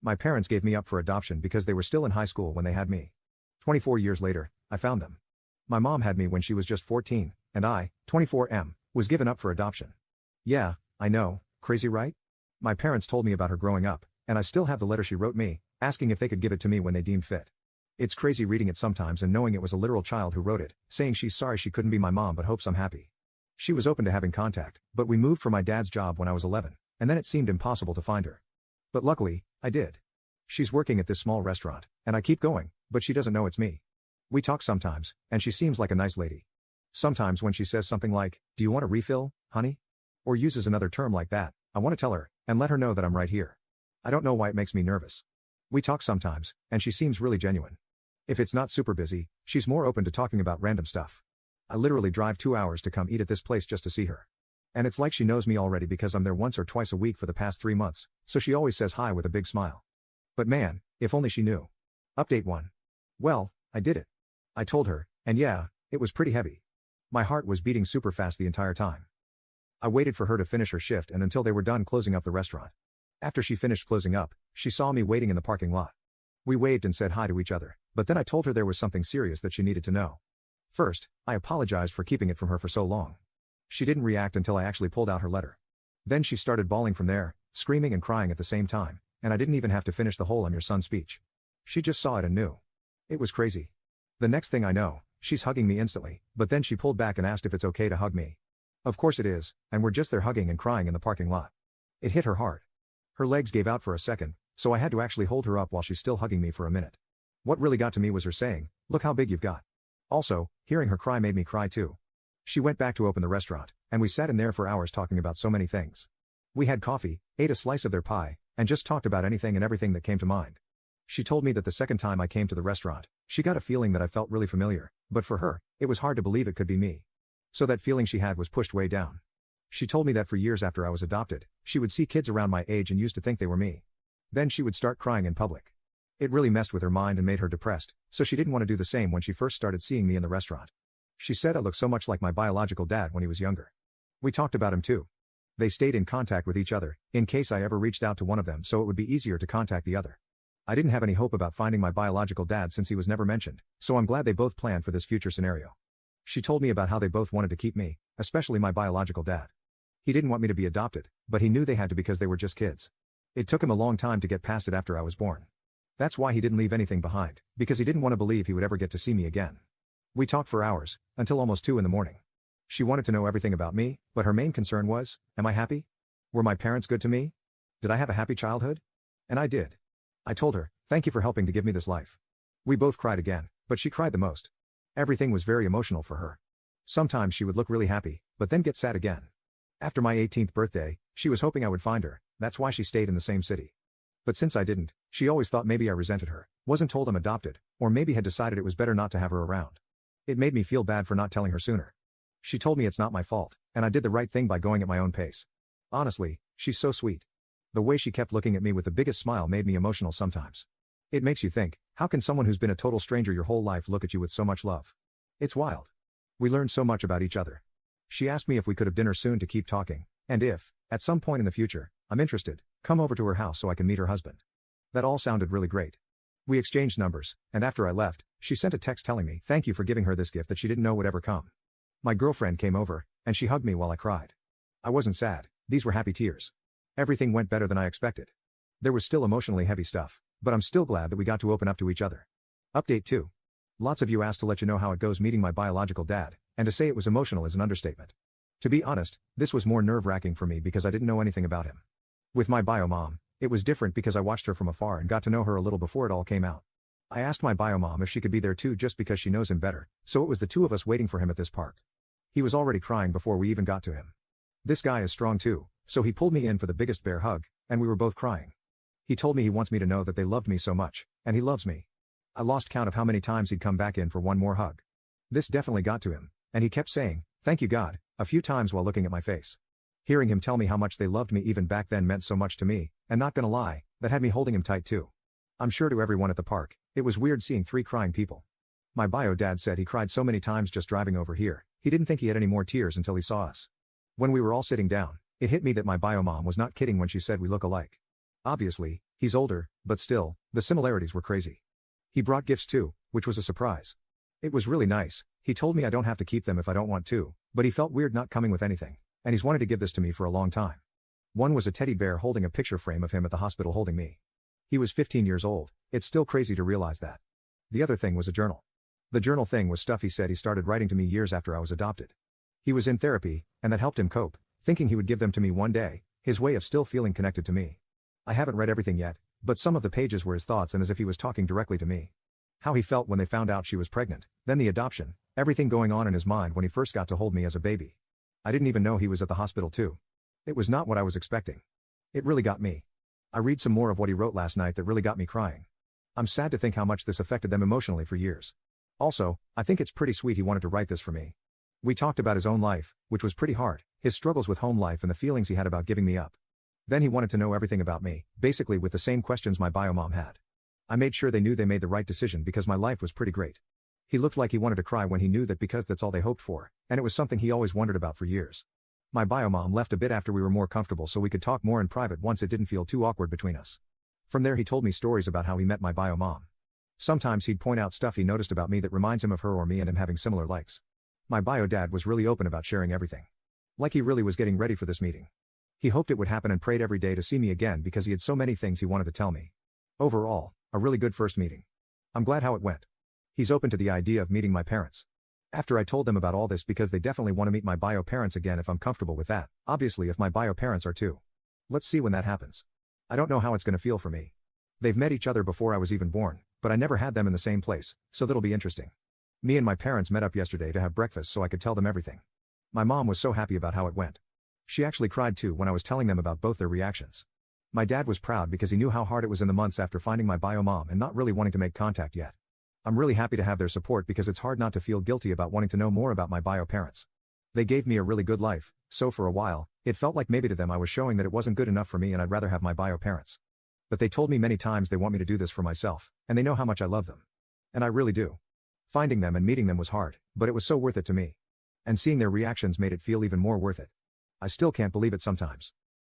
My parents gave me up for adoption because they were still in high school when they had me. 24 years later, I found them. My mom had me when she was just 14, and I, 24M, was given up for adoption. Yeah, I know, crazy right? My parents told me about her growing up, and I still have the letter she wrote me, asking if they could give it to me when they deemed fit. It's crazy reading it sometimes and knowing it was a literal child who wrote it, saying she's sorry she couldn't be my mom but hopes I'm happy. She was open to having contact, but we moved for my dad's job when I was 11, and then it seemed impossible to find her. But luckily, I did. She's working at this small restaurant, and I keep going, but she doesn't know it's me. We talk sometimes, and she seems like a nice lady. Sometimes when she says something like, "Do you want a refill, honey?" or uses another term like that, I want to tell her, and let her know that I'm right here. I don't know why it makes me nervous. We talk sometimes, and she seems really genuine. If it's not super busy, she's more open to talking about random stuff. I literally drive 2 hours to come eat at this place just to see her. And it's like she knows me already because I'm there once or twice a week for the past 3 months, so she always says hi with a big smile. But man, if only she knew. Update 1. Well, I did it. I told her, and yeah, it was pretty heavy. My heart was beating super fast the entire time. I waited for her to finish her shift and until they were done closing up the restaurant. After she finished closing up, she saw me waiting in the parking lot. We waved and said hi to each other, but then I told her there was something serious that she needed to know. First, I apologized for keeping it from her for so long. She didn't react until I actually pulled out her letter. Then she started bawling from there, screaming and crying at the same time, and I didn't even have to finish the whole "I'm your son" speech. She just saw it and knew. It was crazy. The next thing I know, she's hugging me instantly, but then she pulled back and asked if it's okay to hug me. Of course it is, and we're just there hugging and crying in the parking lot. It hit her hard. Her legs gave out for a second, so I had to actually hold her up while she's still hugging me for a minute. What really got to me was her saying, "Look how big you've got." Also, hearing her cry made me cry too. She went back to open the restaurant, and we sat in there for hours talking about so many things. We had coffee, ate a slice of their pie, and just talked about anything and everything that came to mind. She told me that the second time I came to the restaurant, she got a feeling that I felt really familiar, but for her, it was hard to believe it could be me. So that feeling she had was pushed way down. She told me that for years after I was adopted, she would see kids around my age and used to think they were me. Then she would start crying in public. It really messed with her mind and made her depressed, so she didn't want to do the same when she first started seeing me in the restaurant. She said I looked so much like my biological dad when he was younger. We talked about him too. They stayed in contact with each other, in case I ever reached out to one of them so it would be easier to contact the other. I didn't have any hope about finding my biological dad since he was never mentioned, so I'm glad they both planned for this future scenario. She told me about how they both wanted to keep me, especially my biological dad. He didn't want me to be adopted, but he knew they had to because they were just kids. It took him a long time to get past it after I was born. That's why he didn't leave anything behind, because he didn't want to believe he would ever get to see me again. We talked for hours, until almost 2 in the morning. She wanted to know everything about me, but her main concern was, am I happy? Were my parents good to me? Did I have a happy childhood? And I did. I told her, thank you for helping to give me this life. We both cried again, but she cried the most. Everything was very emotional for her. Sometimes she would look really happy, but then get sad again. After my 18th birthday, she was hoping I would find her, that's why she stayed in the same city. But since I didn't, she always thought maybe I resented her, wasn't told I'm adopted, or maybe had decided it was better not to have her around. It made me feel bad for not telling her sooner. She told me it's not my fault, and I did the right thing by going at my own pace. Honestly, she's so sweet. The way she kept looking at me with the biggest smile made me emotional sometimes. It makes you think, how can someone who's been a total stranger your whole life look at you with so much love? It's wild. We learned so much about each other. She asked me if we could have dinner soon to keep talking, and if, at some point in the future, I'm interested, come over to her house so I can meet her husband. That all sounded really great. We exchanged numbers, and after I left, she sent a text telling me thank you for giving her this gift that she didn't know would ever come. My girlfriend came over, and she hugged me while I cried. I wasn't sad, these were happy tears. Everything went better than I expected. There was still emotionally heavy stuff, but I'm still glad that we got to open up to each other. Update 2. Lots of you asked to let you know how it goes meeting my biological dad, and to say it was emotional is an understatement. To be honest, this was more nerve-wracking for me because I didn't know anything about him. With my bio mom, it was different because I watched her from afar and got to know her a little before it all came out. I asked my bio mom if she could be there too just because she knows him better, so it was the two of us waiting for him at this park. He was already crying before we even got to him. This guy is strong too, so he pulled me in for the biggest bear hug, and we were both crying. He told me he wants me to know that they loved me so much, and he loves me. I lost count of how many times he'd come back in for one more hug. This definitely got to him, and he kept saying, "Thank you God," a few times while looking at my face. Hearing him tell me how much they loved me even back then meant so much to me, and not gonna lie, that had me holding him tight too. I'm sure to everyone at the park, it was weird seeing 3 crying people. My bio dad said he cried so many times just driving over here, he didn't think he had any more tears until he saw us. When we were all sitting down, it hit me that my bio mom was not kidding when she said we look alike. Obviously, He's older, but still, the similarities were crazy. He brought gifts too, which was a surprise. It was really nice. He told me I don't have to keep them if I don't want to, but he felt weird not coming with anything, and he's wanted to give this to me for a long time. One was a teddy bear holding a picture frame of him at the hospital holding me. He was 15 years old. It's still crazy to realize that. The other thing was a journal. The journal thing was stuff he said he started writing to me years after I was adopted. He was in therapy, and that helped him cope, thinking he would give them to me one day, his way of still feeling connected to me. I haven't read everything yet, but some of the pages were his thoughts and as if he was talking directly to me. How he felt when they found out she was pregnant, then the adoption, everything going on in his mind when he first got to hold me as a baby. I didn't even know he was at the hospital too. It was not what I was expecting. It really got me. I read some more of what he wrote last night that really got me crying. I'm sad to think how much this affected them emotionally for years. Also, I think it's pretty sweet he wanted to write this for me. We talked about his own life, which was pretty hard, his struggles with home life and the feelings he had about giving me up. Then he wanted to know everything about me, basically with the same questions my bio mom had. I made sure they knew they made the right decision because my life was pretty great. He looked like he wanted to cry when he knew that because that's all they hoped for, and it was something he always wondered about for years. My bio mom left a bit after we were more comfortable so we could talk more in private once it didn't feel too awkward between us. From there he told me stories about how he met my bio mom. Sometimes he'd point out stuff he noticed about me that reminds him of her or me and him having similar likes. My bio dad was really open about sharing everything. Like he really was getting ready for this meeting. He hoped it would happen and prayed every day to see me again because he had so many things he wanted to tell me. Overall, a really good first meeting. I'm glad how it went. He's open to the idea of meeting my parents. After I told them about all this because they definitely want to meet my bio parents again if I'm comfortable with that, obviously if my bio parents are too. Let's see when that happens. I don't know how it's gonna feel for me. They've met each other before I was even born, but I never had them in the same place, so that'll be interesting. Me and my parents met up yesterday to have breakfast so I could tell them everything. My mom was so happy about how it went. She actually cried too when I was telling them about both their reactions. My dad was proud because he knew how hard it was in the months after finding my bio mom and not really wanting to make contact yet. I'm really happy to have their support because it's hard not to feel guilty about wanting to know more about my bio parents. They gave me a really good life, so for a while, it felt like maybe to them I was showing that it wasn't good enough for me and I'd rather have my bio parents. But they told me many times they want me to do this for myself, and they know how much I love them. And I really do. Finding them and meeting them was hard, but it was so worth it to me. And seeing their reactions made it feel even more worth it. I still can't believe it sometimes.